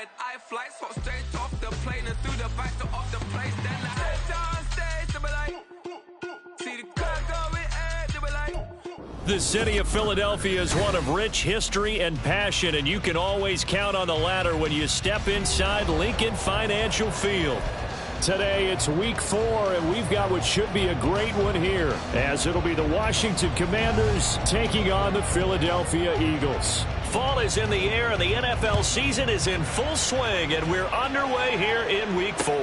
red eye flights, so straight off the plane and through the back door of the place. Then I head down stage, they be like, see the crowd going, they be like. The city of Philadelphia is one of rich history and passion, and you can always count on the latter when you step inside Lincoln Financial Field. Today it's week 4, and we've got what should be a great one here, as it'll be the Washington Commanders taking on the Philadelphia Eagles. Fall is in the air, and the NFL season is in full swing, and we're underway here in week 4.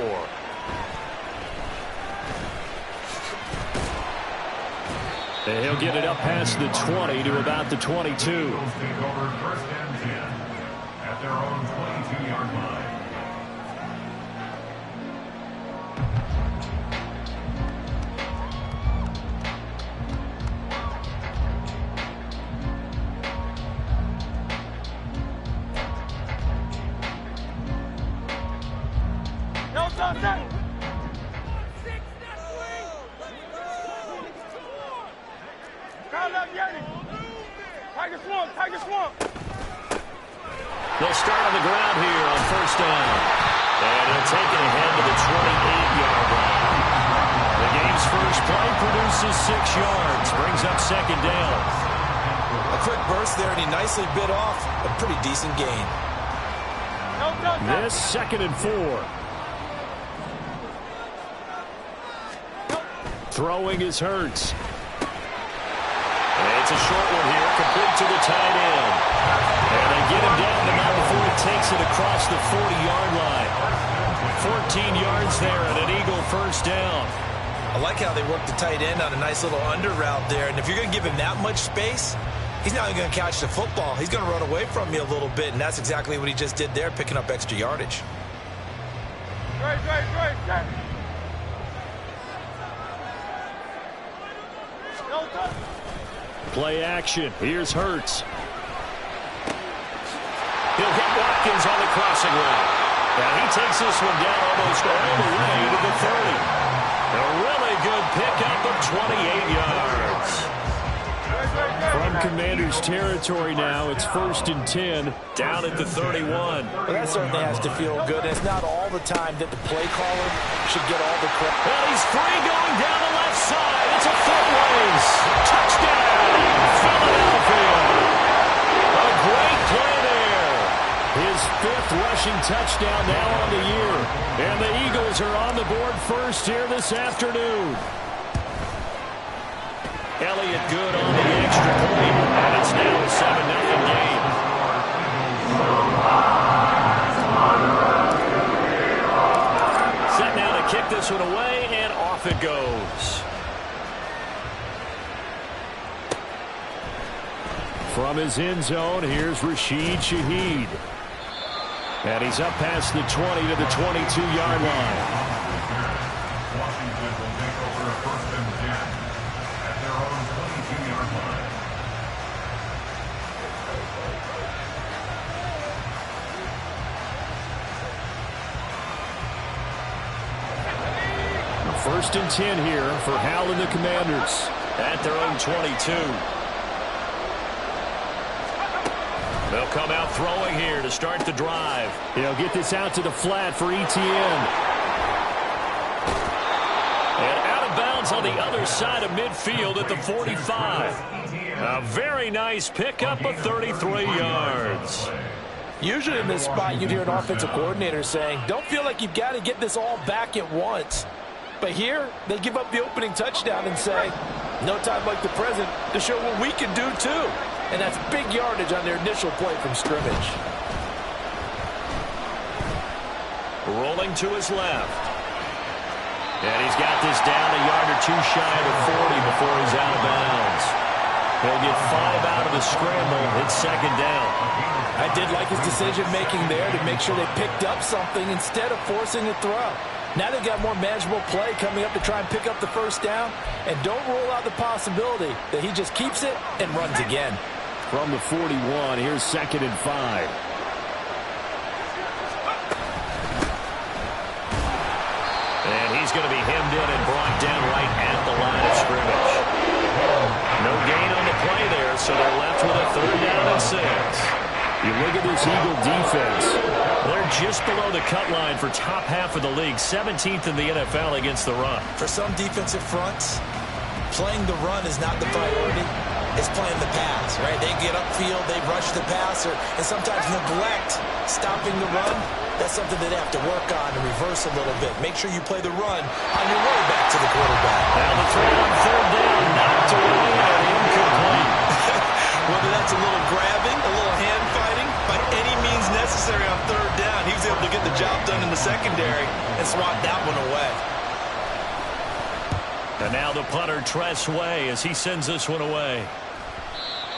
And he'll get it up past the 20 to about the 22. Eagles take over 1st and 10 at their own 22-yard line. They'll start on the ground here on 1st down. And he'll take it ahead to the 28-yard line. The game's first play produces 6 yards, brings up 2nd down. A quick burst there, and he nicely bit off a pretty decent gain. This 2nd and 4. Throwing is Hurts. It's a short one here, complete to the tight end. And they get him down to now before he takes it across the 40-yard line. 14 yards there and an Eagle 1st down. I like how they work the tight end on a nice little under route there. And if you're going to give him that much space, he's not going to catch the football. He's going to run away from you a little bit, and that's exactly what he just did there, picking up extra yardage. Great. Play action. Here's Hurts. He'll hit Watkins on the crossing route. And he takes this one down almost all the way to the 30. A really good pickup of 28 yards. From Commanders territory now, it's 1st and 10, down at the 31. Well, that certainly has to feel good. It's not all the time that the play caller should get all the credit. Well, he's free going down the left side. It's a foot race. Touchdown, Philadelphia. A great play there. His 5th rushing touchdown now on the year. And the Eagles are on the board first here this afternoon. Elliott good on the extra point, and it's now a 7-0 game. Set now to kick this one away, and off it goes. From his end zone, here's Rashid Shaheed. And he's up past the 20 to the 22-yard line. Washington will take over 1st and 10 at their own 22-yard line. First and 10 here for Hal and the Commanders at their own 22. They'll come out throwing here to start the drive. He'll get this out to the flat for Etienne. And out of bounds on the other side of midfield at the 45. A very nice pickup of 33 yards. Usually in this spot, you'd hear an offensive coordinator saying, don't feel like you've got to get this all back at once. But here, they give up the opening touchdown and say, no time like the present to show what we can do too. And that's big yardage on their initial play from scrimmage. Rolling to his left. And he's got this down a yard or two shy of the 40 before he's out of bounds. He'll get 5 out of the scramble. It's 2nd down. I did like his decision-making there to make sure they picked up something instead of forcing a throw. Now they've got more manageable play coming up to try and pick up the 1st down. And don't rule out the possibility that he just keeps it and runs again. From the 41, here's 2nd and 5. And he's going to be hemmed in and brought down right at the line of scrimmage. No gain on the play there, so they're left with a 3rd down and 6. You look at this Eagle defense. They're just below the cut line for top half of the league, 17th in the NFL against the run. For some defensive fronts, playing the run is not the priority. It's playing the pass, right? They get upfield, they rush the passer, and sometimes neglect stopping the run. That's something they have to work on and reverse a little bit. Make sure you play the run on your way back to the quarterback. Now the throw on third down, knocked away and incomplete. Whether that's a little grabbing, a little hand fighting, by any means necessary on third down, he was able to get the job done in the secondary and swat that one away. And now the punter, Tress Way, as he sends this one away.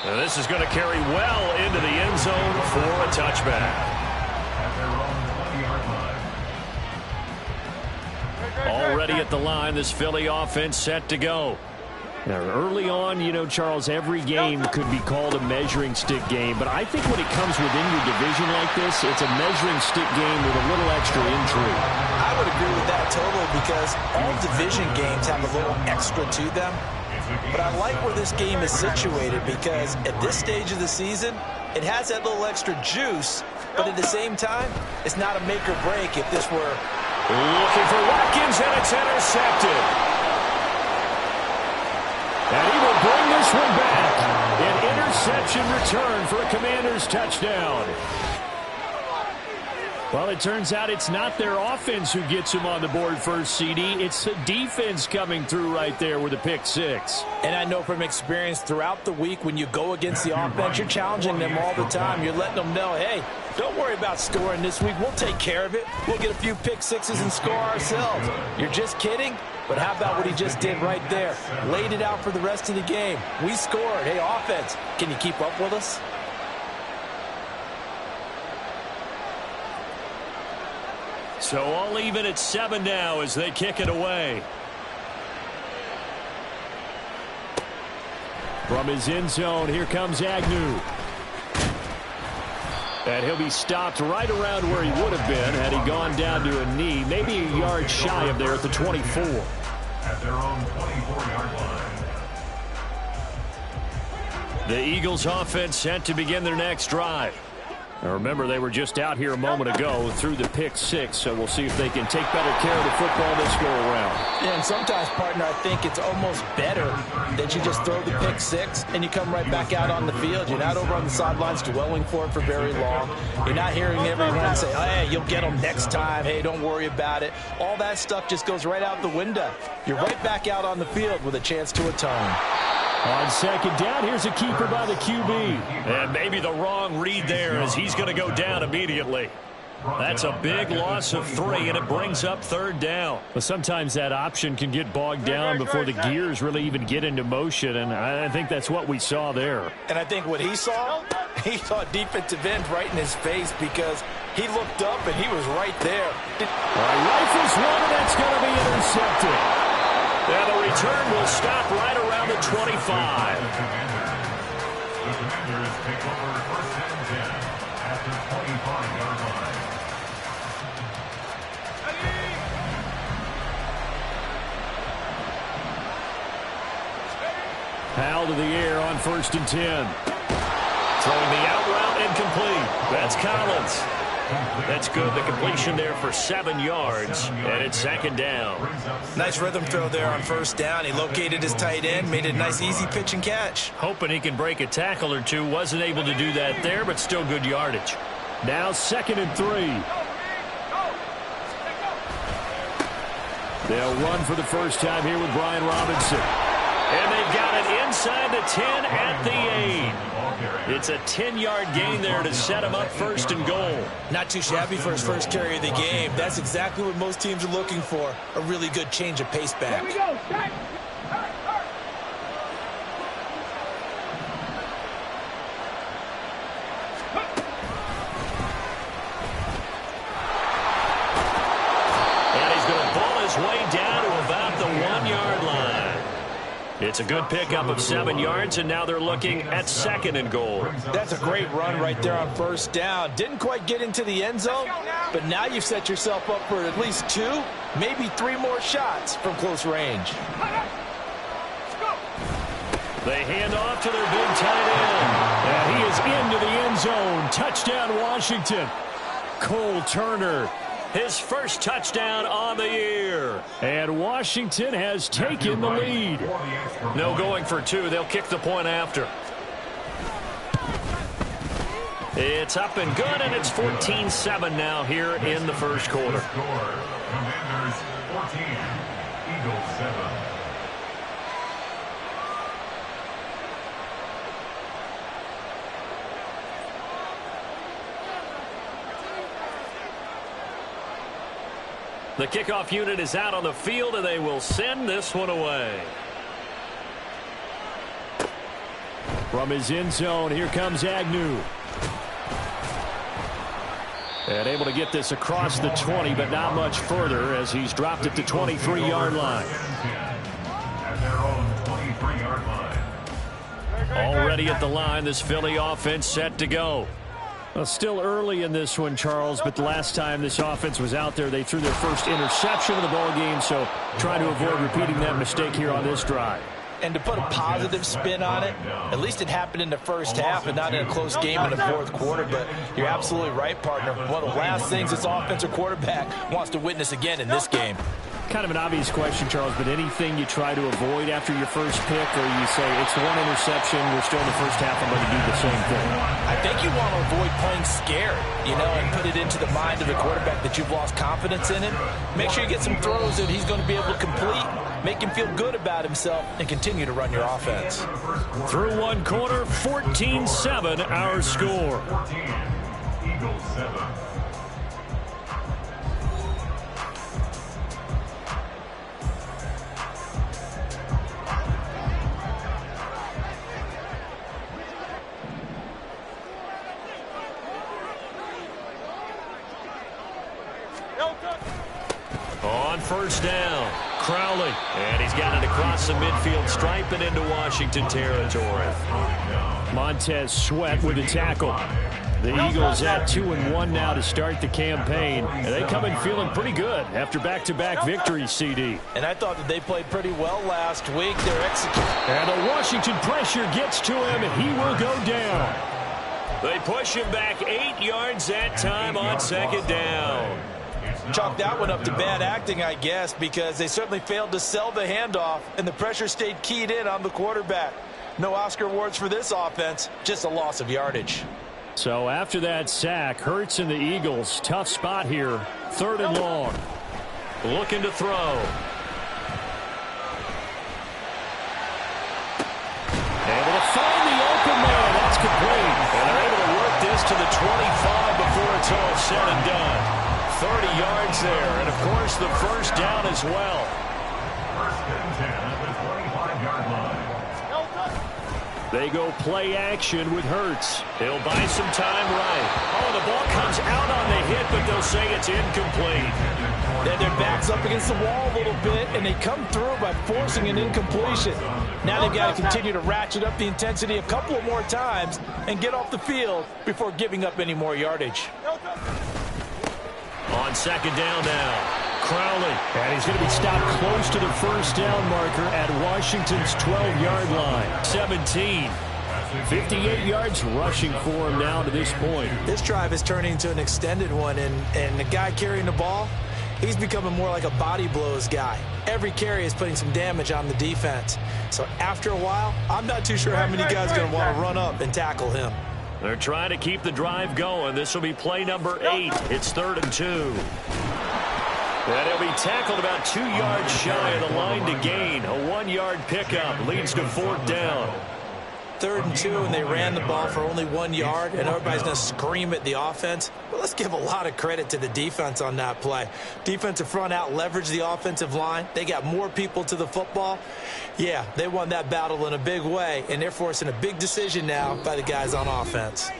And this is going to carry well into the end zone for a touchback. Already at the line, this Philly offense set to go. Now, early on, you know, Charles, every game could be called a measuring stick game. But I think when it comes within your division like this, it's a measuring stick game with a little extra intrigue. I would agree with that totally because all division games have a little extra to them. But I like where this game is situated because at this stage of the season, it has that little extra juice. But at the same time, it's not a make or break if this were... Looking for Watkins, and it's intercepted. And he will bring this one back. An interception return for a Commanders touchdown. Well, it turns out it's not their offense who gets him on the board first, CD. It's the defense coming through right there with a pick six. And I know from experience throughout the week when you go against the offense, you're challenging them all the time. You're letting them know, hey, don't worry about scoring this week. We'll take care of it. We'll get a few pick sixes and score ourselves. You're just kidding? But how about what he just did right there? Laid it out for the rest of the game. We scored. Hey, offense, can you keep up with us? So all even at 7 now as they kick it away. From his end zone, here comes Agnew. And he'll be stopped right around where he would have been had he gone down to a knee, maybe a yard shy of there at the 24. At their own 24-yard line. The Eagles offense set to begin their next drive. Now remember, they were just out here a moment ago through the pick six, so we'll see if they can take better care of the football this go around. Yeah, and sometimes, partner, I think it's almost better that you just throw the pick six and you come right back out on the field. You're not over on the sidelines dwelling for it for very long. You're not hearing everyone say, hey, you'll get them next time. Hey, don't worry about it. All that stuff just goes right out the window. You're right back out on the field with a chance to atone. On second down, here's a keeper by the QB. And maybe the wrong read there as he's going to go down immediately. That's a big loss of 3, and it brings up third down. But sometimes that option can get bogged down before the gears really even get into motion, and I think that's what we saw there. And I think what he saw defensive end right in his face because he looked up and he was right there. Rifles one, and that's going to be intercepted. And the return will stop right around the 25. The Commanders take over first and 10 at the 25-yard line. Powell to the air on first and 10. Throwing the out route incomplete. That's Collins. That's good. The completion there for 7 yards, and it's second down. Nice rhythm throw there on first down. He located his tight end, made it a nice easy pitch and catch. Hoping he can break a tackle or two. Wasn't able to do that there, but still good yardage. Now second and 3. They'll run for the first time here with Brian Robinson. And they've got it inside the 10 at the 8. It's a 10-yard gain there to set him up first and goal. Not too shabby for his first carry of the game. That's exactly what most teams are looking for. A really good change of pace back. Here we go. And he's going to ball his way down to about the 1-yard line. It's a good pickup of 7 yards, and now they're looking at second and goal. That's a great run right there on first down. Didn't quite get into the end zone, but now you've set yourself up for at least 2, maybe 3 more shots from close range. They hand off to their big tight end, and he is into the end zone. Touchdown, Washington. Cole Turner, his first touchdown on the year. And Washington has taken the lead. No going for two. They'll kick the point after. It's up and good, and it's 14-7 now here in the first quarter. Commanders 14, Eagles 7. The kickoff unit is out on the field, and they will send this one away. From his end zone, here comes Agnew. And able to get this across the 20, but not much further as he's dropped it to 23-yard line. At their own 23-yard line. Already at the line, this Philly offense set to go. Well, still early in this one, Charles, but the last time this offense was out there, they threw their first interception of the ball game, so trying to avoid repeating that mistake here on this drive. And to put a positive spin on it, at least it happened in the first half and not in a close game in the fourth quarter. But you're absolutely right, partner. One of the last things this offensive quarterback wants to witness again in this game. Kind of an obvious question, Charles, but anything you try to avoid after your first pick, or you say it's one interception, we're still in the first half, I'm going to do the same thing? I think you want to avoid playing scared, and put it into the mind of the quarterback that you've lost confidence in him. Make sure you get some throws that he's going to be able to complete, make him feel good about himself, and continue to run your offense. Through one quarter, 14-7 our score. 14, Eagles 7. On first down, Crowley. And he's got it across the midfield stripe and into Washington territory. Montez Sweat with a tackle. The Eagles at 2-1 now to start the campaign. And they come in feeling pretty good after back-to-back victories, CD. And I thought that they played pretty well last week. They're executing. And the Washington pressure gets to him, and he will go down. They push him back 8 yards that time on second down. Chalk that one up to bad acting, I guess, because they certainly failed to sell the handoff, and the pressure stayed keyed in on the quarterback. No Oscar awards for this offense, just a loss of yardage. So after that sack, Hurts and the Eagles, tough spot here, 3rd and long. Looking to throw. Able to find the open man. That's complete. And they're able to work this to the 25 before it's all said and done. 30 yards there, and of course the first down as well. First and 10 at the 25-yard line. They go play action with Hurts. He'll buy some time right. Oh, the ball comes out on the hit, but they'll say it's incomplete. Then their back's up against the wall a little bit, and they come through by forcing an incompletion. Now they've got to continue to ratchet up the intensity a couple of more times and get off the field before giving up any more yardage. On second down now, Crowley. And he's going to be stopped close to the first down marker at Washington's 12-yard line. 17. 58 yards rushing for him now to this point. This drive is turning into an extended one, and the guy carrying the ball, he's becoming more like a body blows guy. Every carry is putting some damage on the defense. So after a while, I'm not too sure how many guys are going to want to run up and tackle him. They're trying to keep the drive going. This will be play number 8. It's 3rd and 2. And he'll be tackled about 2 yards shy of the line to gain. A 1-yard pickup leads to 4th down. 3rd and 2, and they ran the ball for only 1 yard, and everybody's going to scream at the offense. Well, let's give a lot of credit to the defense on that play. Defensive front out leveraged the offensive line. They got more people to the football. Yeah, they won that battle in a big way, and they're forcing a big decision now by the guys on offense.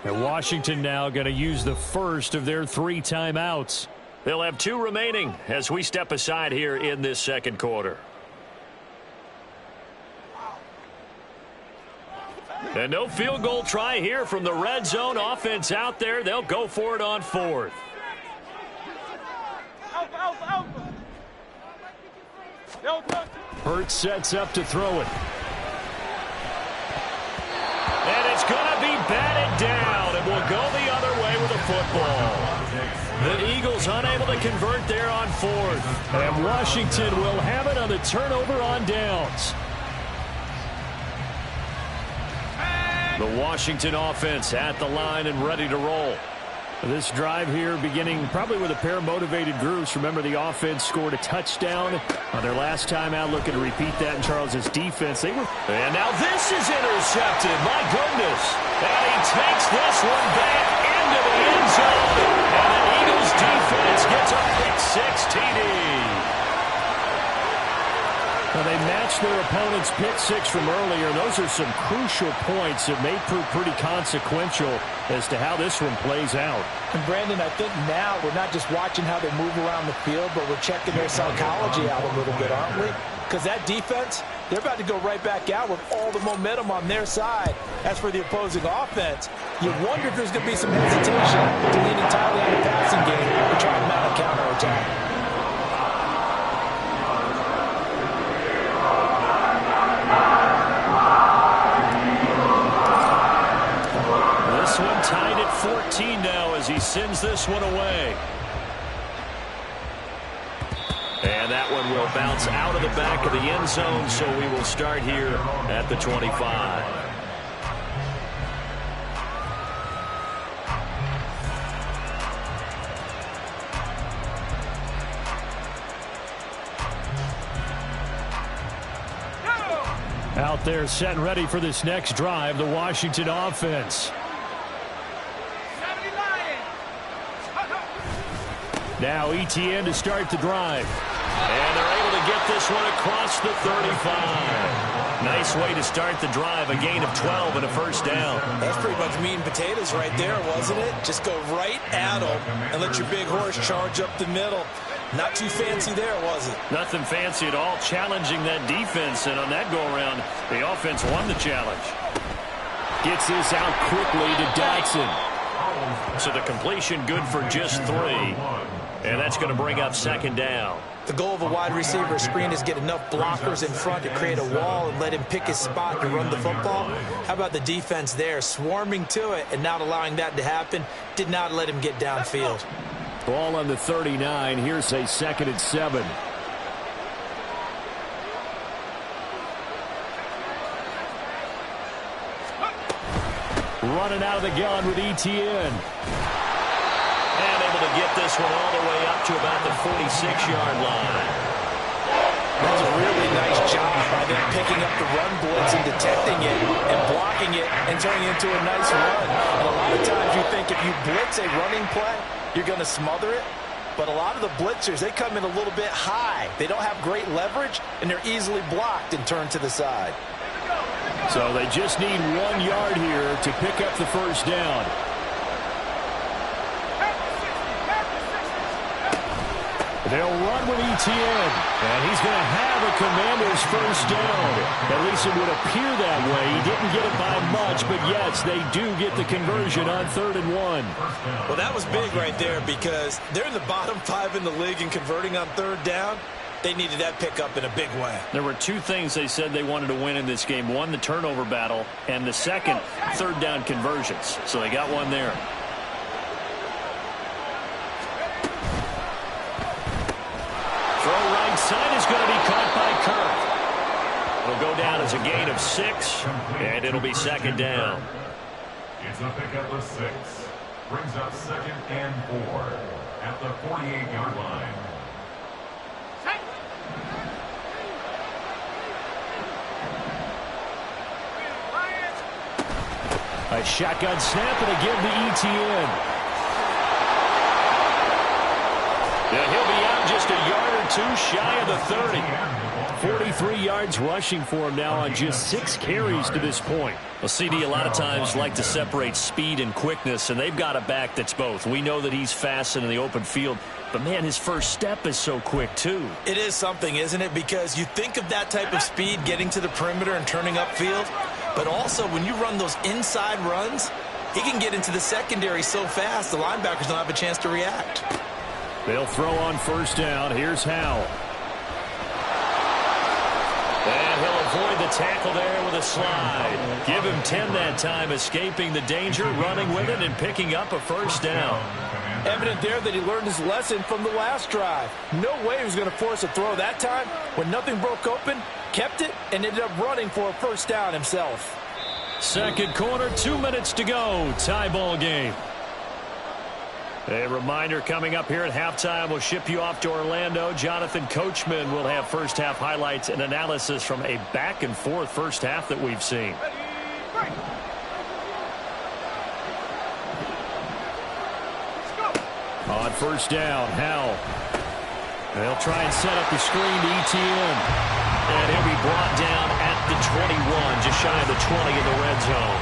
And Washington now going to use the first of their 3 timeouts. They'll have 2 remaining as we step aside here in this second quarter. And no field goal try here from the red zone offense out there. They'll go for it on 4th. Hurts sets up to throw it. And it's going to be batted down, and will go the other way with the football. The Eagles unable to convert there on fourth. And Washington will have it on the turnover on downs. The Washington offense at the line and ready to roll. This drive here beginning probably with a pair of motivated groups. Remember, the offense scored a touchdown on their last time out. Looking to repeat that in Charles's defense. And now this is intercepted. My goodness. And he takes this one back into the end zone. And the Eagles defense gets a pick-6 TD. Well, they matched their opponent's pick-6 from earlier. Those are some crucial points that may prove pretty consequential as to how this one plays out. And Brandon, I think now we're not just watching how they move around the field, but we're checking their psychology out a little bit, aren't we? Because that defense, they're about to go right back out with all the momentum on their side. As for the opposing offense, you wonder if there's going to be some hesitation to lean entirely on the passing game or try to mount a counterattack. Tied at 14 now as he sends this one away. And that one will bounce out of the back of the end zone, so we will start here at the 25. Out there set and ready for this next drive, the Washington offense. Now ETN to start the drive. And they're able to get this one across the 35. Nice way to start the drive. A gain of 12 and a first down. That's pretty much meat and potatoes right there, wasn't it? Just go right at them and let your big horse charge up the middle. Not too fancy there, was it? Nothing fancy at all. Challenging that defense. And on that go-around, the offense won the challenge. Gets this out quickly to Dotson. So the completion good for just 3. And that's going to bring up second down. The goal of a wide receiver screen is get enough blockers in front to create a wall and let him pick his spot to run the football. How about the defense there, swarming to it and not allowing that to happen? Did not let him get downfield. Ball on the 39. Here's a 2nd and 7. Running out of the gun with ETN. And able to get this one all the way up to about the 46-yard line. That's a really nice job by them picking up the run blitz and detecting it and blocking it and turning it into a nice run. And a lot of times you think if you blitz a running play, you're going to smother it. But a lot of the blitzers, they come in a little bit high. They don't have great leverage, and they're easily blocked and turned to the side. So they just need 1 yard here to pick up the first down. They'll run with ETN, and he's going to have a Commander's first down. At least it would appear that way. He didn't get it by much, but yes, they do get the conversion on 3rd and 1. Well, that was big right there because they're in the bottom 5 in the league in converting on 3rd down. They needed that pickup in a big way. There were 2 things they said they wanted to win in this game. One, the turnover battle, and the second, 3rd down conversions. So they got one there. Throw right side is going to be caught by Kirk. It'll go down as a gain of 6, and it'll be 2nd down. It's a pickup of 6. Brings up 2nd and 4 at the 48-yard line. A shotgun snap and again to ETN. Yeah, he'll be out just a yard or 2 shy of the 30. 43 yards rushing for him now on just 6 carries to this point. Well, CD a lot of times like to separate speed and quickness, and they've got a back that's both. We know that he's fast in the open field, but, man, his first step is so quick, too. It is something, isn't it? Because you think of that type of speed getting to the perimeter and turning upfield, but also when you run those inside runs, he can get into the secondary so fast the linebackers don't have a chance to react. They'll throw on 1st down. Here's Howell. And he'll avoid the tackle there with a slide. Give him 10 that time, escaping the danger, running with it, and picking up a 1st down. Evident there that he learned his lesson from the last drive. No way he was going to force a throw that time. When nothing broke open, kept it, and ended up running for a first down himself. Second quarter, 2 minutes to go. Tie ball game. A reminder coming up here at halftime. We'll ship you off to Orlando. Jonathan Coachman will have first half highlights and analysis from a back-and-forth first half that we've seen. On first down, Howell. They'll try and set up the screen to ETN. And he'll be brought down at the 21, just shy of the 20 in the red zone.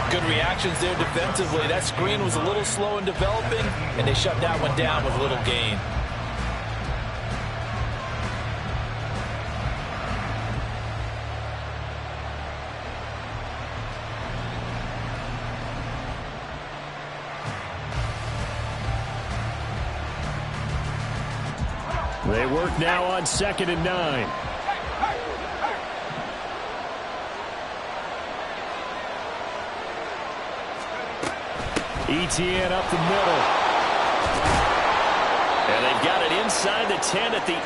Good reactions there defensively. That screen was a little slow in developing, and they shut that one down with little gain. They work now on 2nd and 9. ETN up the middle. And they've got it inside the 10 at the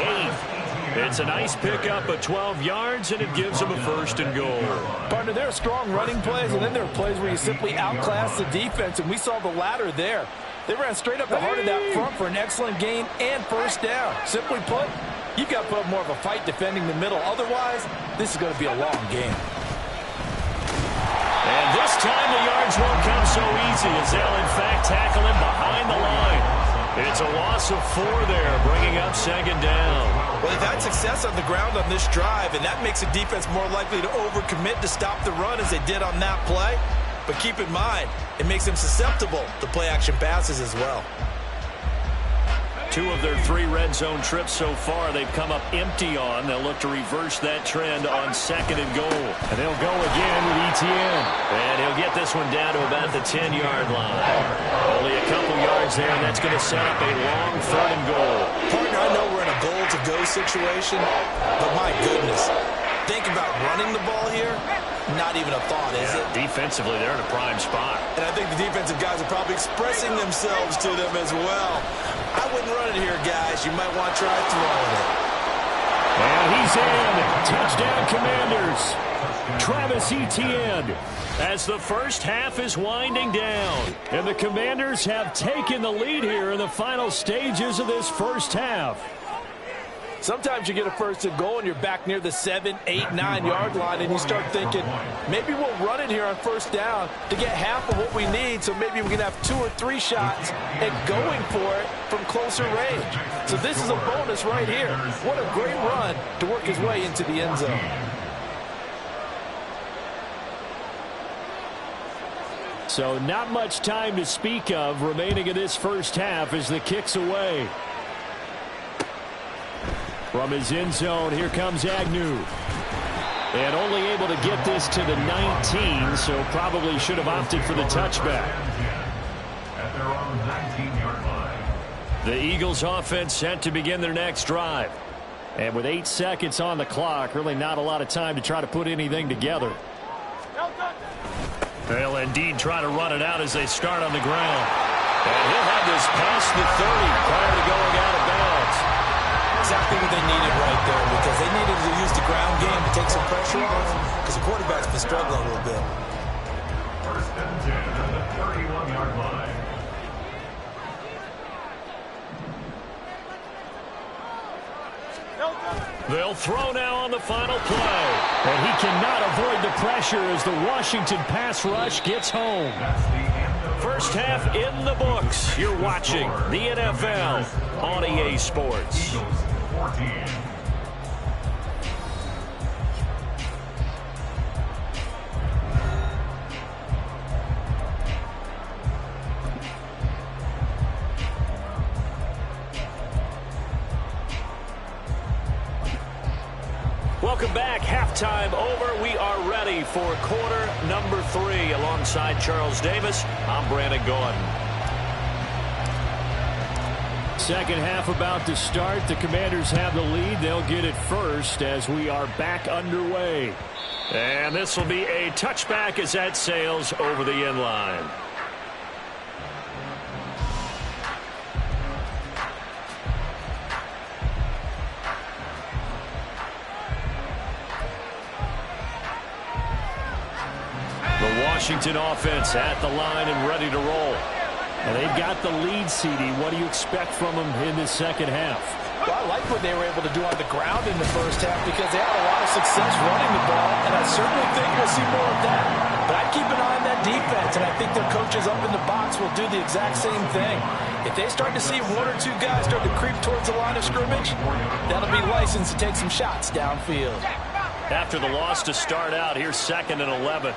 8. It's a nice pickup of 12 yards, and it gives them a first and goal. Partner, there are strong running plays, and then there are plays where you simply outclass the defense, and we saw the latter there. They ran straight up the heart of that front for an excellent gain and first down. Simply put, you've got to put up more of a fight defending the middle. Otherwise, this is going to be a long game. And this time the yards won't come so easy as they'll, in fact, tackle him behind the line. It's a loss of 4 there, bringing up 2nd down. Well, they've had success on the ground on this drive, and that makes a defense more likely to overcommit to stop the run as they did on that play. But keep in mind, it makes them susceptible to play-action passes as well. 2 of their 3 red zone trips so far they've come up empty on. They'll look to reverse that trend on 2nd and goal. And they'll go again with ETN. And he'll get this one down to about the 10-yard line. Only a couple yards there, and that's going to set up a long 3rd and goal. Partner, I know we're in a goal-to-go situation, but my goodness, think about running the ball here. Not even a thought, is it? Defensively, they're in a prime spot. And I think the defensive guys are probably expressing themselves to them as well. I wouldn't run it here, guys. You might want to try throwing it. And he's in. Touchdown, Commanders. Travis Etienne. As the first half is winding down. And the Commanders have taken the lead here in the final stages of this first half. Sometimes you get a first and goal and you're back near the 7, 8, 9-yard line, and you start thinking, maybe we'll run it here on first down to get half of what we need, so maybe we can have 2 or 3 shots and going for it from closer range. So this is a bonus right here. What a great run to work his way into the end zone. So not much time to speak of remaining in this first half as the kick's away. From his end zone, here comes Agnew. And only able to get this to the 19, so probably should have opted for the touchback. At their own 19-yard line. The Eagles offense set to begin their next drive. And with 8 seconds on the clock, really not a lot of time to try to put anything together. They'll indeed try to run it out as they start on the ground. And he'll have this past the 30 prior to going out of bounds. Exactly what they needed right there, because they needed to use the ground game to take some pressure off, because the quarterback's been struggling a little bit. First and 10 at the 31-yard line. They'll throw now on the final play. And he cannot avoid the pressure as the Washington pass rush gets home. First half in the books. You're watching the NFL on EA Sports. 14. Welcome back. Halftime over. We are ready for quarter number 3. Alongside Charles Davis, I'm Brandon Gordon. Second half about to start. The Commanders have the lead. They'll get it first as we are back underway. And this will be a touchback as that sails over the end line. Washington offense at the line and ready to roll. And they've got the lead, CD. What do you expect from them in this second half? Well, I like what they were able to do on the ground in the first half because they had a lot of success running the ball, and I certainly think we'll see more of that. But I'd keep an eye on that defense, and I think their coaches up in the box will do the exact same thing. If they start to see one or two guys start to creep towards the line of scrimmage, that'll be license to take some shots downfield. After the loss to start out, here's 2nd and 11.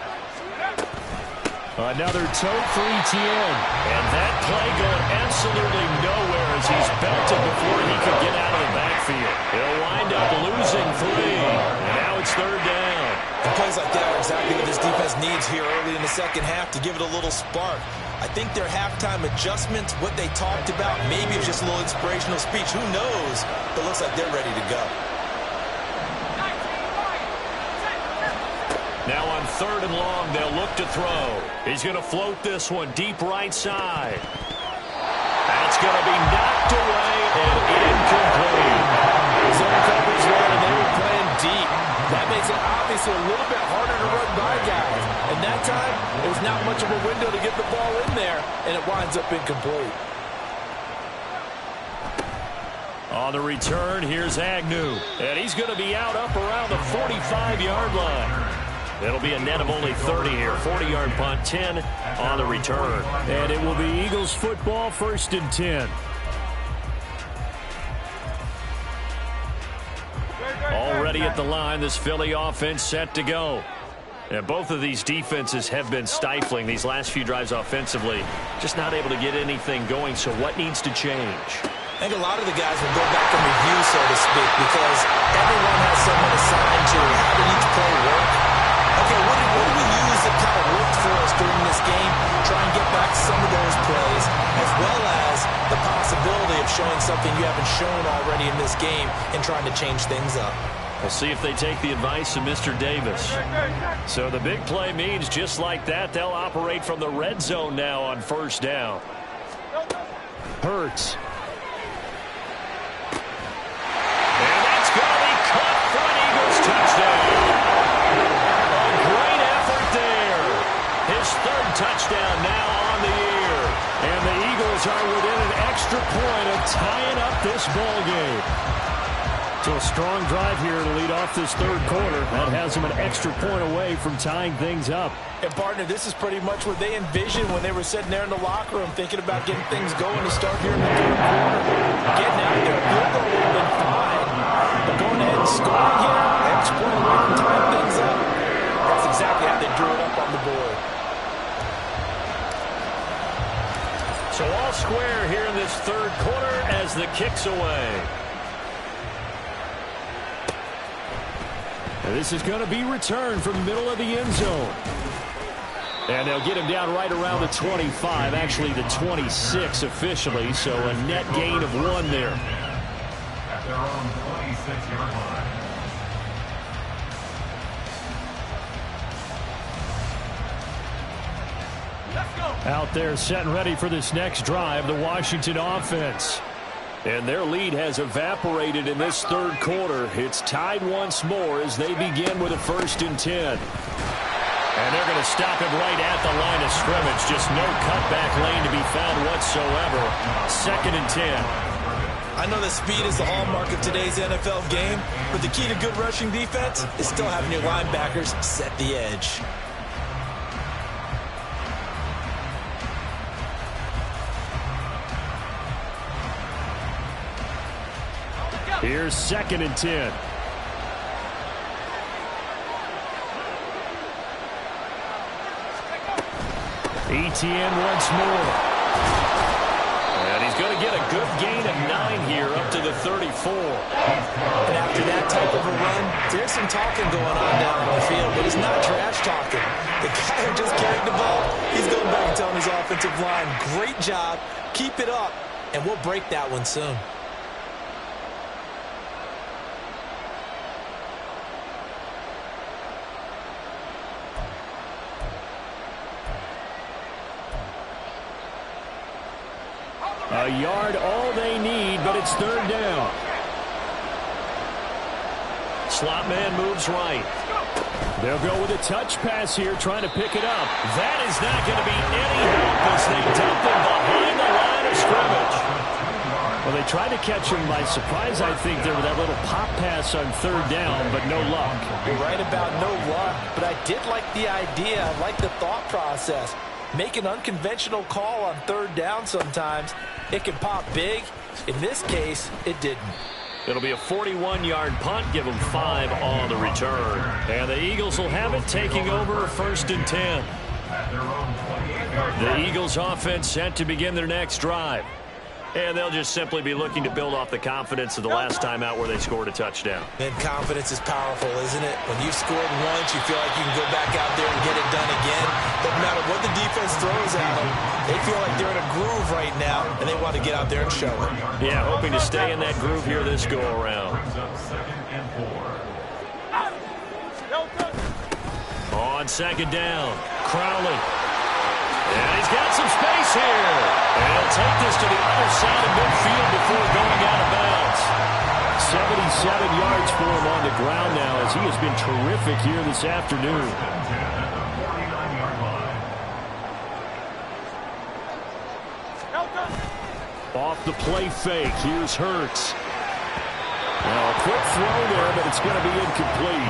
Another tote for ETN. And that play going absolutely nowhere as he's belted before he could get out of the backfield. He'll wind up losing 3. And now it's 3rd down. And plays like that are exactly what this defense needs here early in the second half to give it a little spark. I think their halftime adjustments, what they talked about, maybe it's just a little inspirational speech. Who knows? But it looks like they're ready to go. Now on 3rd and long, they'll look to throw. He's going to float this one deep right side. That's going to be knocked away and incomplete. Zone coverage there, and they were playing deep. That makes it obviously a little bit harder to run by guys. And that time, there's not much of a window to get the ball in there, and it winds up incomplete. On the return, here's Agnew. And he's going to be out up around the 45-yard line. It'll be a net of only 30 here. 40-yard punt, 10 on the return. And it will be Eagles football, 1st and 10. Already at the line, this Philly offense set to go. And both of these defenses have been stifling these last few drives offensively. Just not able to get anything going, so what needs to change? I think a lot of the guys will go back and review, so to speak, because everyone has someone assigned to how did each play work. Okay, what do we use that kind of worked for us during this game? Try and get back some of those plays, as well as the possibility of showing something you haven't shown already in this game and trying to change things up. We'll see if they take the advice of Mr. Davis. So the big play means just like that, they'll operate from the red zone now on 1st down. Hurts. And that's going to be caught for an Eagles touchdown. His 3rd touchdown now on the year. And the Eagles are within an extra point of tying up this ball game. So a strong drive here to lead off this 3rd quarter. That has them an extra point away from tying things up. And, partner, this is pretty much what they envisioned when they were sitting there in the locker room thinking about getting things going to start here in the 3rd quarter. Getting out there, a field goal would have been fine. But going ahead and scoring here, extra point away from tying things up. That's exactly how they drew it up on the board. So all square here in this 3rd quarter as the kick's away. And this is going to be returned from the middle of the end zone. And they'll get him down right around the 25, actually the 26 officially, so a net gain of 1 there. At their own 26-yard line. Out there set and ready for this next drive, the Washington offense. And their lead has evaporated in this 3rd quarter. It's tied once more as they begin with a 1st and 10. And they're going to stop him right at the line of scrimmage. Just no cutback lane to be found whatsoever. 2nd and 10. I know that speed is the hallmark of today's NFL game, but the key to good rushing defense is still having your linebackers set the edge. Here's 2nd and 10. ETN once more. And he's going to get a good gain of 9 here up to the 34. And after that type of a run, there's some talking going on down on the field, but it's not trash talking. The guy who just carried the ball, he's going back and telling his offensive line, great job, keep it up, and we'll break that one soon. A yard all they need, but it's 3rd down. Slot man moves right. They'll go with a touch pass here, trying to pick it up. That is not going to be any help as they dump him behind the line of scrimmage. Well, they tried to catch him by surprise, I think, there with that little pop pass on third down, but no luck. You're right about no luck, but I did like the idea. I like the thought process. Make an unconventional call on third down sometimes. It can pop big. In this case, it didn't. It'll be a 41-yard punt. Give them 5 on the return. And the Eagles will have it, taking over 1st and 10. The Eagles offense set to begin their next drive. And they'll just simply be looking to build off the confidence of the last time out where they scored a touchdown. And confidence is powerful, isn't it? When you've scored once, you feel like you can go back out there and get it done again. Doesn't matter what the defense throws at them. They feel like they're in a groove right now, and they want to get out there and show it. Yeah, hoping to stay in that groove here this go-around. On 2nd down, Crowley. And he's got some space here. And he'll take this to the other side of midfield before going out of bounds. 77 yards for him on the ground now as he has been terrific here this afternoon. Off the play fake, here's Hurts. Now a quick throw there, but it's going to be incomplete.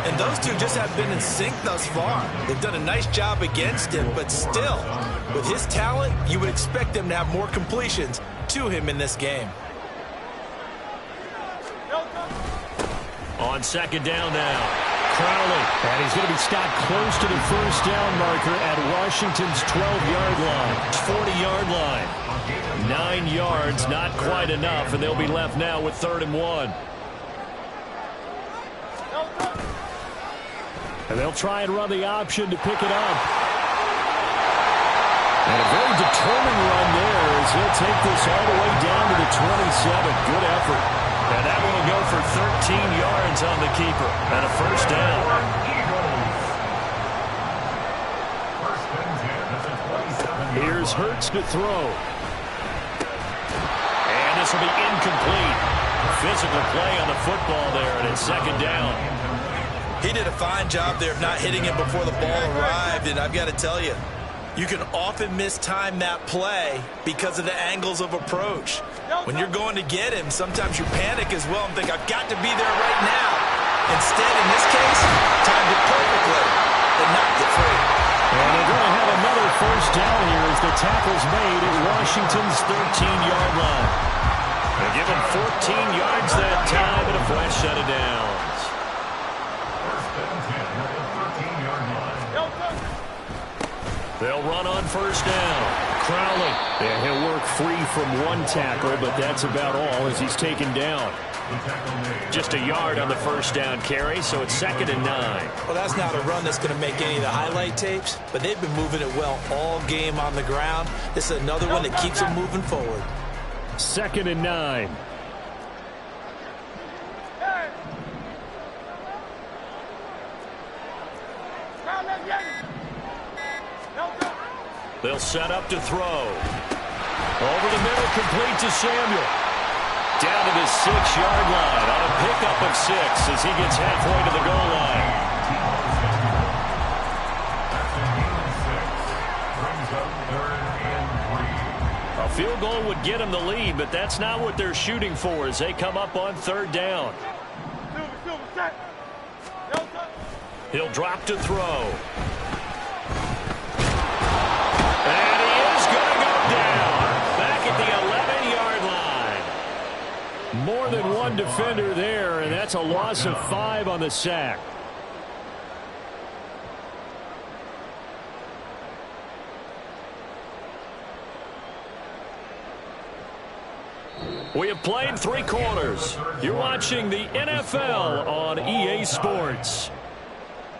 And those two just have been in sync thus far. They've done a nice job against him, but still, with his talent, you would expect them to have more completions to him in this game. On 2nd down now, Crowley. And he's going to be stopped close to the 1st down marker at Washington's 12-yard line. 40-yard line. 9 yards, not quite enough, and they'll be left now with 3rd and 1. And they'll try and run the option to pick it up. And a very determined run there as he'll take this all the way down to the 27. Good effort. And that one will go for 13 yards on the keeper and a 1st down. Here's Hurts to throw. And this will be incomplete. Physical play on the football there, and it's 2nd down. He did a fine job there of not hitting him before the ball arrived, and I've got to tell you, you can often mistime that play because of the angles of approach. When you're going to get him, sometimes you panic as well and think, I've got to be there right now. Instead, in this case, timed it perfectly and knocked it free. And they're going to have another 1st down here as the tackle's made at Washington's 13-yard line. They give him 14 yards that time and a fresh set of downs. They'll run on 1st down. Crowley. Yeah, he'll work free from one tackle, but that's about all as he's taken down. Just a yard on the 1st down carry, so it's 2nd and 9. Well, that's not a run that's going to make any of the highlight tapes, but they've been moving it well all game on the ground. This is another one that keeps them moving forward. 2nd and 9. They'll set up to throw. Over the middle, complete to Samuel. Down to the 6-yard line on a pickup of 6 as he gets halfway to the goal line. A field goal would get him the lead, but that's not what they're shooting for as they come up on 3rd down. He'll drop to throw. And he is going to go down. Back at the 11-yard line. More than one defender there, and that's a loss of 5 on the sack. We have played 3 quarters. You're watching the NFL on EA Sports.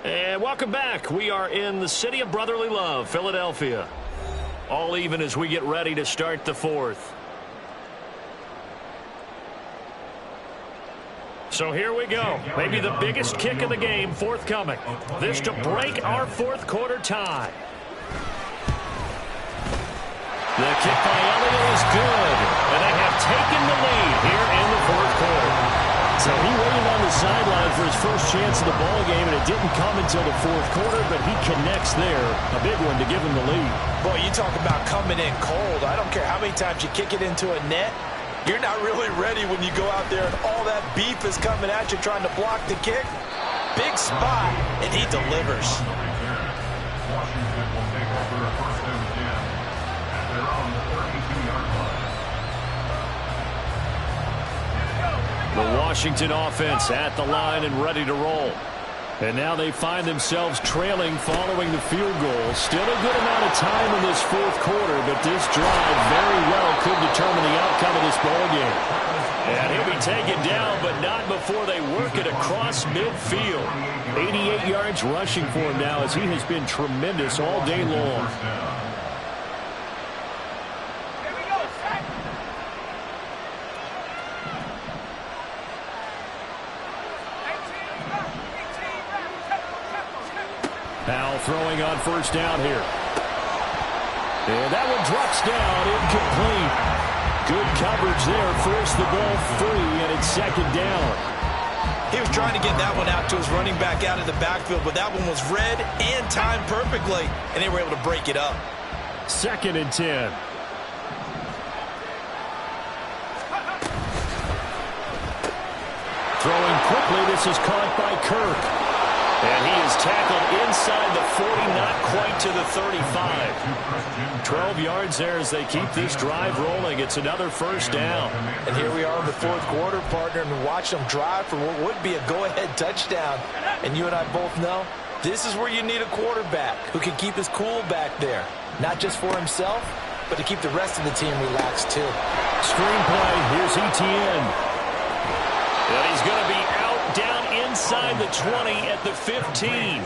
And welcome back. We are in the city of brotherly love, Philadelphia. All even as we get ready to start the 4th. So here we go. Maybe the biggest kick of the game forthcoming. This to break our 4th quarter tie. The kick by Elliott is good. And they have taken the lead here in the 4th quarter. So he waited on the sideline for his first chance of the ball game, and it didn't come until the fourth quarter, but he connects there. A big one to give him the lead. Boy, you talk about coming in cold. I don't care how many times you kick it into a net. You're not really ready when you go out there and all that beef is coming at you trying to block the kick. Big spot, and he delivers. Washington will take over a 1st and 10 at their own 32-yard line. The Washington offense at the line and ready to roll. And now they find themselves trailing following the field goal. Still a good amount of time in this fourth quarter, but this drive very well could determine the outcome of this ball game. And he'll be taken down, but not before they work it across midfield. 88 yards rushing for him now, as he has been tremendous all day long. Now throwing on first down here. And that one drops down, incomplete. Good coverage there, forced the ball free, and it's second down. He was trying to get that one out to his running back out of the backfield, but that one was read and timed perfectly, and they were able to break it up. 2nd and 10. Throwing quickly, this is caught by Kirk. And he is tackled inside the 40, not quite to the 35. 12 yards there as they keep this drive rolling. It's another first down. And here we are in the fourth quarter, partner, and watch them drive for what would be a go-ahead touchdown. And you and I both know this is where you need a quarterback who can keep his cool back there. Not just for himself, but to keep the rest of the team relaxed too. Screenplay, here's Etienne. And he's going to be out down inside the 20 at the 15.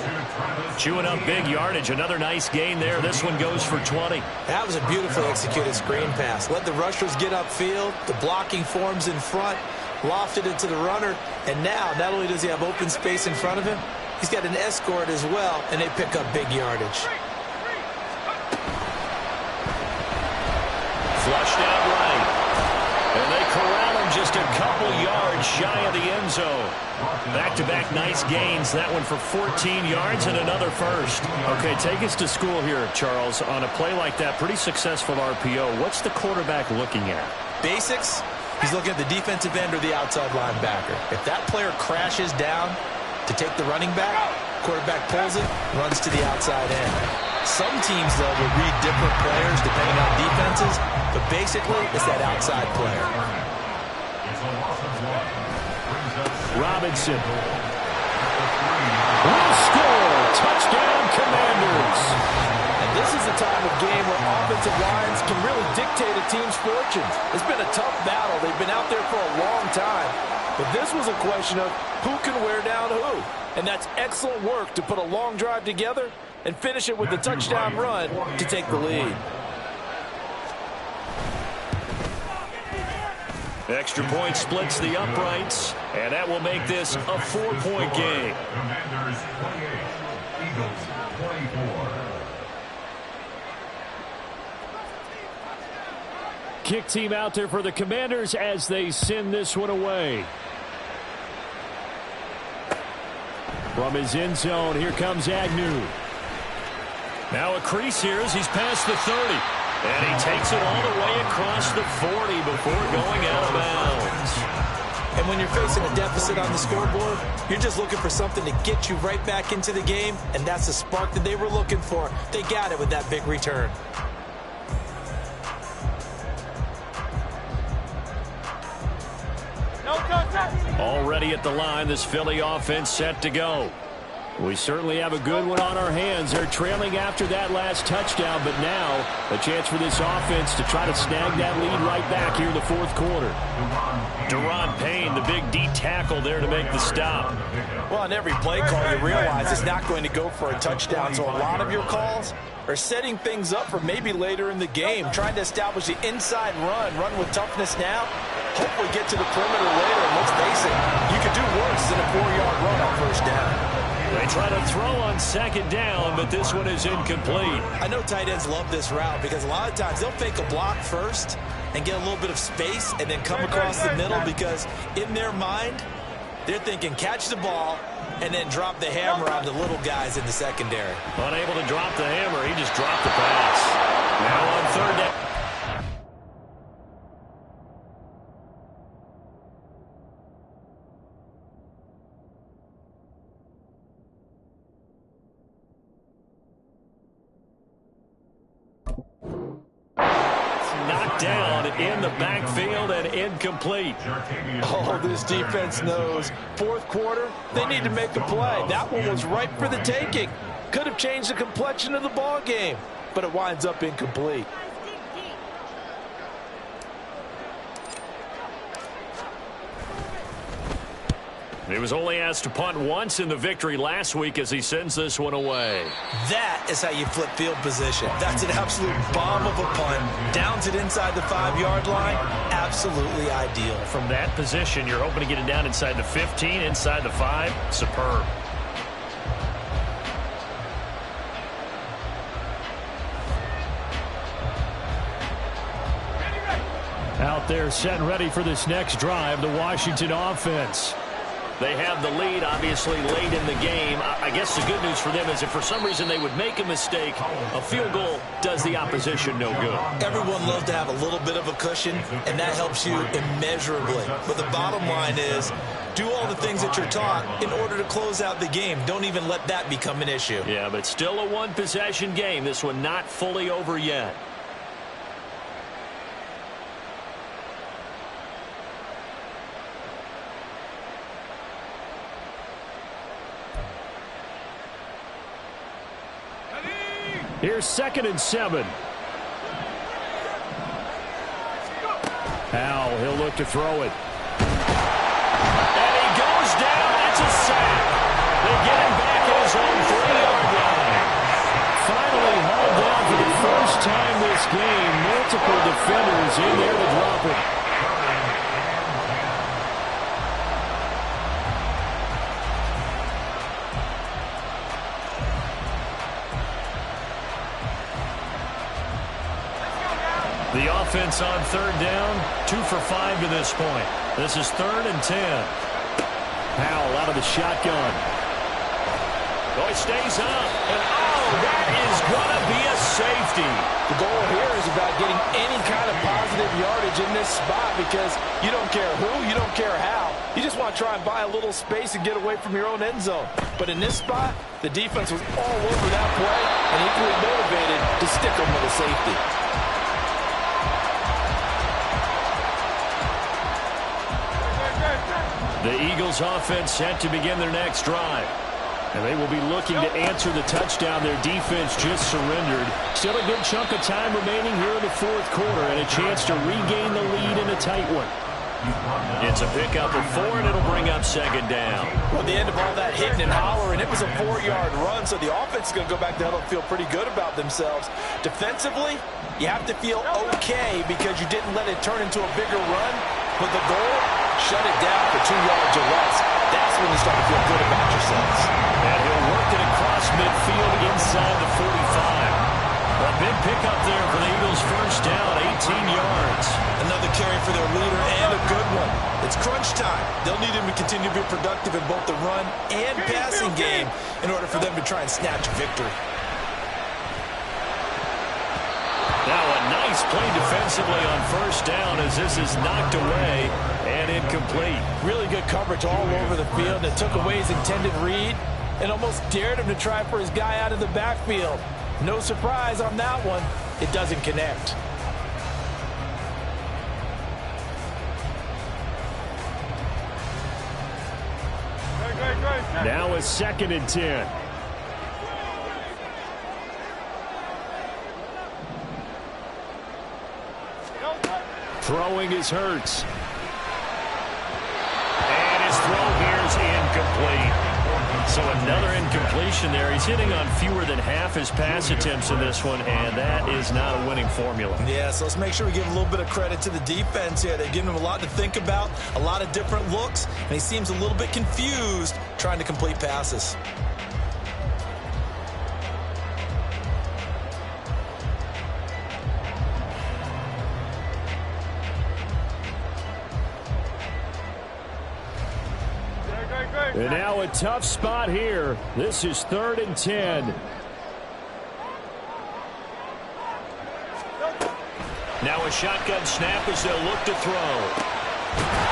Chewing up big yardage. Another nice gain there. This one goes for 20. That was a beautifully executed screen pass. Let the rushers get upfield. The blocking forms in front. Lofted it to the runner. And now, not only does he have open space in front of him, he's got an escort as well, and they pick up big yardage. Flushed out right. And they corral him just a couple yards shy of the end zone. Back-to-back nice gains. That one for 14 yards and another first. Okay, take us to school here, Charles. On a play like that, pretty successful RPO. What's the quarterback looking at? Basics, he's looking at the defensive end or the outside linebacker. If that player crashes down to take the running back, quarterback pulls it, runs to the outside end. Some teams, though, will read different players depending on defenses, but basically it's that outside player. Robinson will score. Touchdown, Commanders. And this is the time of game where offensive lines can really dictate a team's fortunes. It's been a tough battle. They've been out there for a long time. But this was a question of who can wear down who. And that's excellent work to put a long drive together and finish it with the touchdown run to take the lead. Extra point splits the uprights, and that will make this a 4-point game. Commanders 28, Eagles 24. Kick team out there for the Commanders as they send this one away. From his end zone, here comes Agnew. Now a crease here as he's past the 30. And he takes it all the way across the 40 before going out of bounds. And when you're facing a deficit on the scoreboard, you're just looking for something to get you right back into the game, and that's the spark that they were looking for. They got it with that big return. Already at the line, this Philly offense set to go. We certainly have a good one on our hands. They're trailing after that last touchdown, but now a chance for this offense to try to snag that lead right back here in the fourth quarter. Deron Payne, the big D tackle there to make the stop. Well, on every play call, you realize it's not going to go for a touchdown, so a lot of your calls are setting things up for maybe later in the game, trying to establish the inside run with toughness now, hopefully get to the perimeter later, and let's face it, you could do worse than a 4-yard run on first down. They try to throw on second down, but this one is incomplete. I know tight ends love this route because a lot of times they'll fake a block first and get a little bit of space and then come across the middle because in their mind, They're thinking catch the ball and then drop the hammer on the little guys in the secondary. Unable to drop the hammer, he just dropped the pass. Now on third down. Knocked down in the backfield and incomplete. Oh, this defense knows. Fourth quarter, they need to make a play. That one was ripe for the taking. Could have changed the complexion of the ball game, but it winds up incomplete. He was only asked to punt once in the victory last week as he sends this one away. That is how you flip field position. That's an absolute bomb of a punt. Downs it inside the 5-yard line. Absolutely ideal. From that position, you're hoping to get it down inside the 15, inside the 5. Superb. Out there set and ready for this next drive, the Washington offense. They have the lead, obviously, late in the game. I guess the good news for them is if for some reason they would make a mistake, a field goal does the opposition no good. Everyone loves to have a little bit of a cushion, and that helps you immeasurably. But the bottom line is, do all the things that you're taught in order to close out the game. Don't even let that become an issue. Yeah, but it's still a one-possession game. This one not fully over yet. Here's 2nd and 7. Howell, he'll look to throw it. And he goes down. That's a sack. They get him back at his own 3-yard line. Finally hauled down for the first time this game. Multiple defenders in there to drop it. The offense on third down, 2 for 5 to this point. This is 3rd and 10. Howell out of the shotgun. Oh, he stays up. And, that is going to be a safety. The goal here is about getting any kind of positive yardage in this spot because you don't care who, you don't care how. You just want to try and buy a little space and get away from your own end zone. But in this spot, the defense was all over that play and equally motivated to stick them with a safety. The Eagles offense set to begin their next drive. And they will be looking to answer the touchdown their defense just surrendered. Still a good chunk of time remaining here in the fourth quarter and a chance to regain the lead in a tight one. It's a pickup of 4, and it'll bring up 2nd down. Well, the end of all that hitting and hollering, it was a 4-yard run, so the offense is going to go back down and feel pretty good about themselves. Defensively, you have to feel okay because you didn't let it turn into a bigger run, but the goal, shut it down for 2 yards or less. That's when you start to feel good about yourselves. And he'll work it across midfield inside the 45. A big pickup there for the Eagles' first down, 18 yards. Another carry for their leader and a good one. It's crunch time. They'll need him to continue to be productive in both the run and passing game in order for them to try and snatch a victory. Now a nice play defensively on first down as this is knocked away and incomplete. Really good coverage all over the field that took away his intended read and almost dared him to try for his guy out of the backfield. No surprise on that one. It doesn't connect. Now it's 2nd and 10. Throwing is Hurts. And his throw here is incomplete. So another incompletion there. He's hitting on fewer than half his pass attempts in this one, and that is not a winning formula. Yeah, so let's make sure we give a little bit of credit to the defense here. They've given him a lot to think about, a lot of different looks, and he seems a little bit confused trying to complete passes. And now a tough spot here. This is 3rd and 10. Now a shotgun snap as they'll look to throw.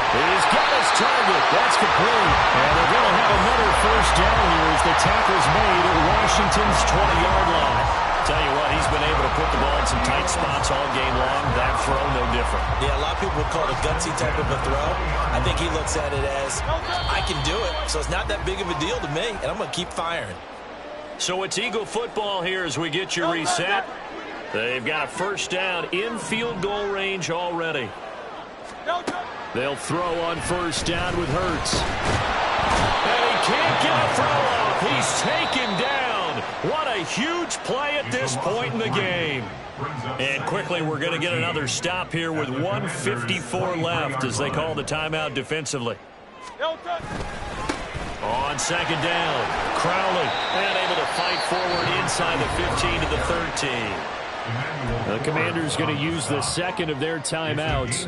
He's got his target. That's complete. And they're going to have another first down here as the tackle's made at Washington's 20-yard line. Tell you what, he's been able to put the ball in some tight spots all game long. That throw, no different. Yeah, a lot of people would call it a gutsy type of a throw. I think he looks at it as, I can do it, so it's not that big of a deal to me, and I'm going to keep firing. So it's Eagle football here as we get you reset. They've got a first down in field goal range already. They'll throw on first down with Hurts. And he can't get a throw off. He's taken down. What a huge play at this point in the game. And quickly we're going to get another stop here with 1:54 left as they call the timeout defensively. On second down, Crowley unable to fight forward inside the 15 to the 13. The Commanders going to use the second of their timeouts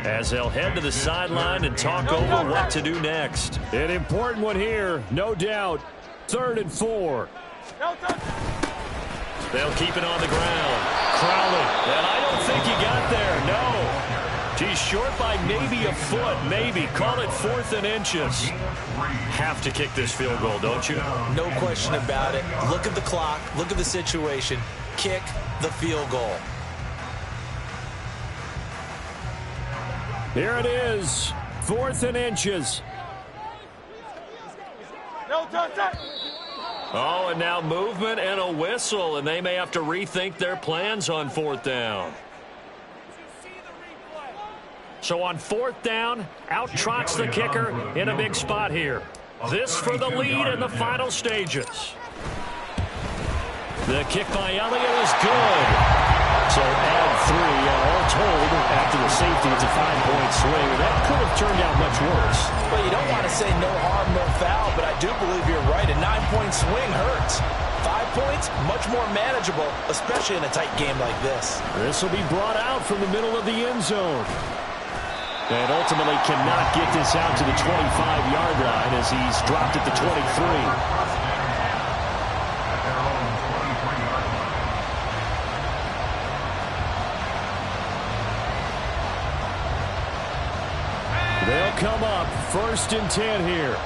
as they'll head to the sideline and talk over what to do next. An important one here, no doubt. 3rd and 4. They'll keep it on the ground. Crowley, and I don't think he got there, no. He's short by maybe a foot, maybe. Call it 4th and inches. Have to kick this field goal, don't you? No question about it. Look at the clock. Look at the situation. Kick the field goal. Here it is, 4th and inches. Oh, and now movement and a whistle, and they may have to rethink their plans on 4th down. So on 4th down, out trots the kicker in a big spot here. This for the lead in the final stages. The kick by Elliott is good. So add 3, all told, after the safety, it's a 5-point swing. That could have turned out much worse. Well, you don't want to say no harm, no foul, but I do believe you're right. A 9-point swing hurts. 5 points, much more manageable, especially in a tight game like this. This will be brought out from the middle of the end zone. And ultimately cannot get this out to the 25-yard line as he's dropped at the 23. They'll come up 1st and 10 here.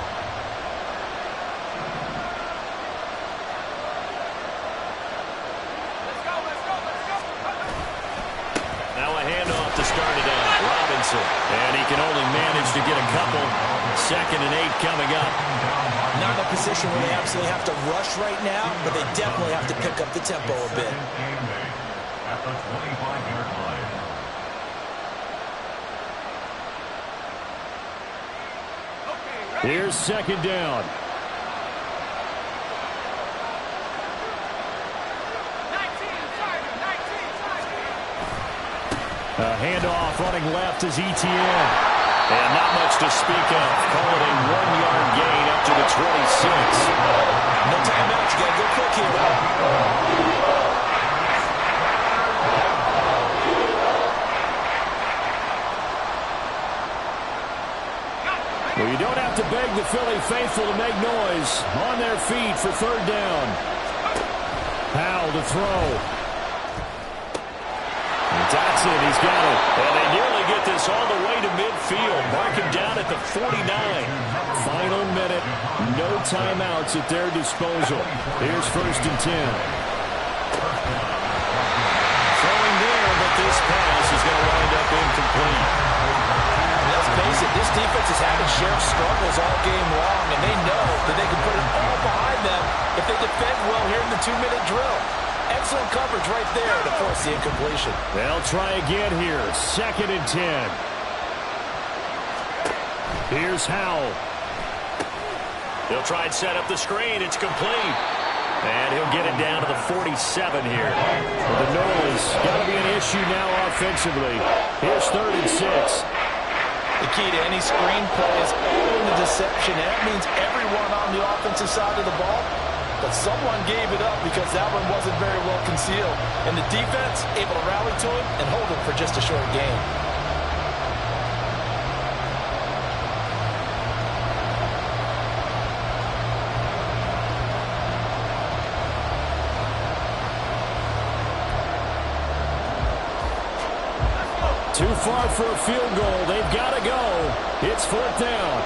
Now a handoff to start it out. Robinson. And he can only manage to get a couple. 2nd and 8 coming up. Not in a position where they absolutely have to rush right now, but they definitely have to pick up the tempo a bit. At the 25-yard line. Here's 2nd down. A handoff running left is ETN. And not much to speak of. Call it a 1-yard gain up to the 26. No timeouts. You got to go quick here. Well, you don't have to beg the Philly faithful to make noise. On their feet for 3rd down. Powell to throw. And that's it. He's got it. And they nearly get this all the way to midfield. Mark him down at the 49. Final minute. No timeouts at their disposal. Here's 1st and 10. Throwing there, but this pass is going to wind up incomplete. Let's face it, this defense has had its share of struggles all game long, and they know that they can put it all behind them if they defend well here in the 2-minute drill. Excellent coverage right there to force the incompletion. They'll try again here. 2nd and 10. Here's Howell. He'll try and set up the screen. It's complete. And he'll get it down to the 47 here. Well, the noise got to be an issue now offensively. Here's 3rd and 6. The key to any screen play is all the deception, and that means everyone on the offensive side of the ball. But someone gave it up because that one wasn't very well concealed. And the defense able to rally to him and hold him for just a short game. far for a field goal. They've got to go. It's 4th down.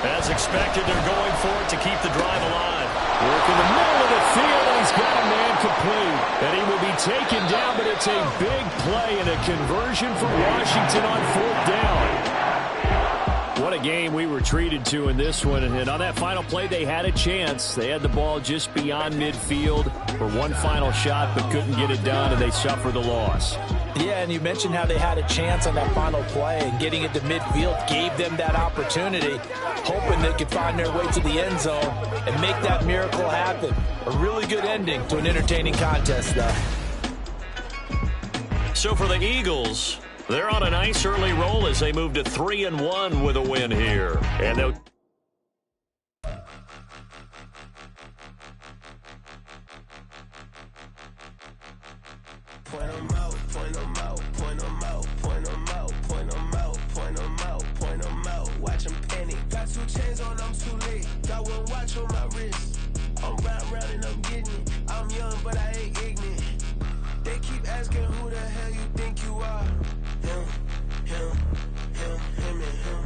As expected, they're going for it to keep the drive alive. Work in the middle of the field, and he's got a man complete. And he will be taken down, but it's a big play and a conversion for Washington on 4th down. What a game we were treated to in this one. And on that final play, they had a chance. They had the ball just beyond midfield for one final shot, but couldn't get it done, and they suffered the loss. Yeah, and you mentioned how they had a chance on that final play, and getting it to midfield gave them that opportunity, hoping they could find their way to the end zone and make that miracle happen. A really good ending to an entertaining contest, though. So for the Eagles, they're on a nice early roll as they move to 3-1 with a win here. And they'll... Point them out, point them out, point them out, point them out, point them out, point them out, point them out. Watch them panic. Got 2 chains on, I'm too late. Got 1 watch on my wrist. I'm round and I'm getting it. I'm young, but I ain't ignorant. They keep asking who the hell you think you are. Him, and him.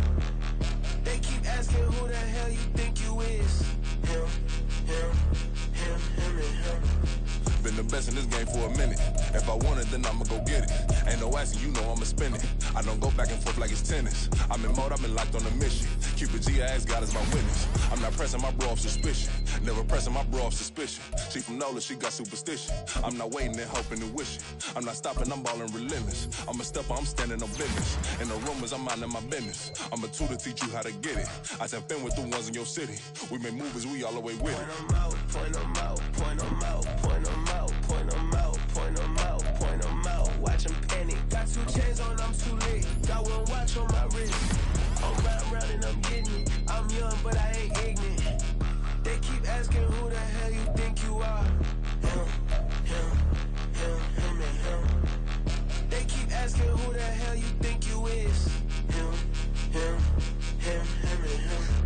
They keep asking who the hell you think you is. Him, and him. Been the best in this game for a minute. If I want it, then I'ma go get it. Ain't no asking, you know I'ma spend it. I don't go back and forth like it's tennis. I'm in mode, I've been locked on a mission. Cupid G, I ask God as my witness. I'm not pressing my bro off suspicion. Never pressing my bro off suspicion. She from Nola, she got superstition. I'm not waiting and hoping and wishing. I'm not stopping, I'm balling relentless. I'm a stepper, I'm standing on business. In the rumors, I'm minding my business. I'm a tutor, teach you how to get it. I said, been with the ones in your city. We make movies, we all the way with it. Point them out, point them out, point them out, point them out, point them out, point them out, point them out. Watch them panic. Got 2 chains on, I'm too late. Got 1 watch on my wrist. I'm round and I'm getting it. I'm young, but I ain't ignorant. They keep asking who the hell you think you are. Him, and him. They keep asking who the hell you think you is. Him, and him.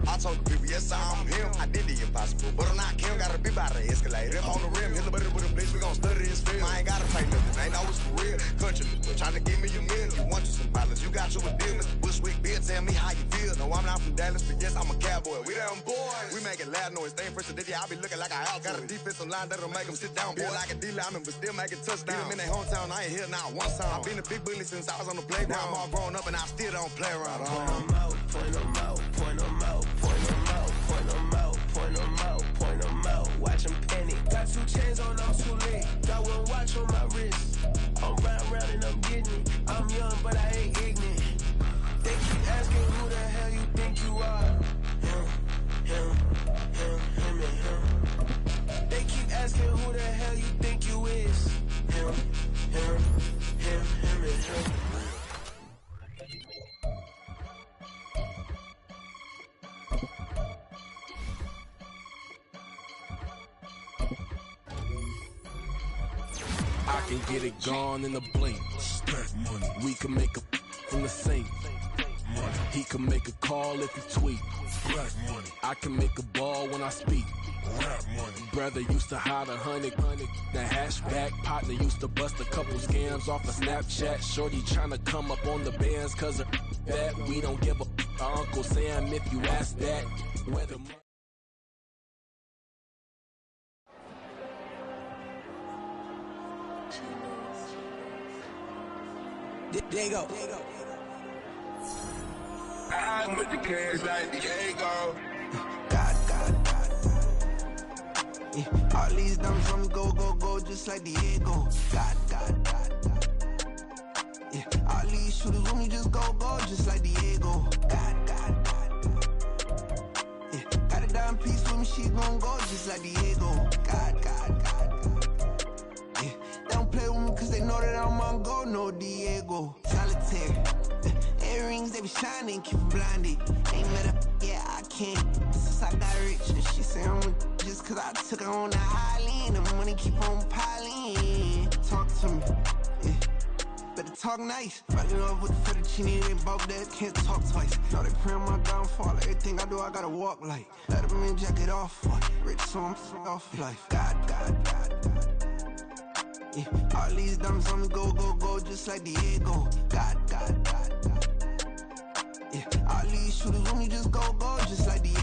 I told the people, yes, I'm him. I did the impossible, but I'm not Kim. Gotta be by the escalate. Him on the rim, hit the butter with a bleach. We gon' study his film. I ain't gotta take nothing. Ain't always for real. Country, trying to give me a meal. You want you some pilots. You got you a deal. Mr. Bushwick, Bill, tell me how you feel. No, I'm not from Dallas, but yes, I'm a cowboy. We them boys. We making loud noise. Staying first to I be looking like a house. Got a defensive line that'll make them sit down. Feel like a D-lineman, but still making touchdowns. Beat them in their hometown. I ain't here now one time. I've been a big bully since I was on the playground. I'm all grown up and I still don't play around. Point them out, point them out, point them out, point them out, point them out, point them out, point them out. Watch them panic. Got 2 chains on, I'm too late. Got 1 watch on my wrist. I'm round and I'm getting it. I'm young, but I ain't ignorant. They keep asking who the hell you think you are. Him, and him. They keep asking who the hell you think you is. Him, and him. I can get it gone in a blink. Money. We can make a from the sink. Money. He can make a call if he tweet. Money. I can make a ball when I speak. Money. Brother used to hide 100. The hashback partner used to bust a couple scams off of Snapchat. Shorty tryna come up on the bands cause of that. We don't give a Uncle Sam if you ask that. Whether There you go. I'm with the cash like Diego. God. Yeah, all these dumb from go, just like Diego. God. Yeah, all these shooters with me just go, just like Diego. God. Yeah, got a dime piece with me, she gon' go just like Diego. God. Yeah, they don't play with me cause they know that I'm on go, no Diego. Solitaire. Earrings, they be shining, keep them blinded. Ain't met up, yeah, I can't. Since I got rich, and she say I'm just cause I took her on the island. The money keep on piling. Talk to me, yeah. Better talk nice. Fucking up with the fettuccine, they both dead, can't talk twice. Know they pray on my downfall. Everything I do, I gotta walk like. Let them in, jacket off. Rich, so I'm off life. God. Yeah, all these diamonds on me go, go, go, just like Diego. God. Yeah, all these shooters on me just go, go, just like Diego.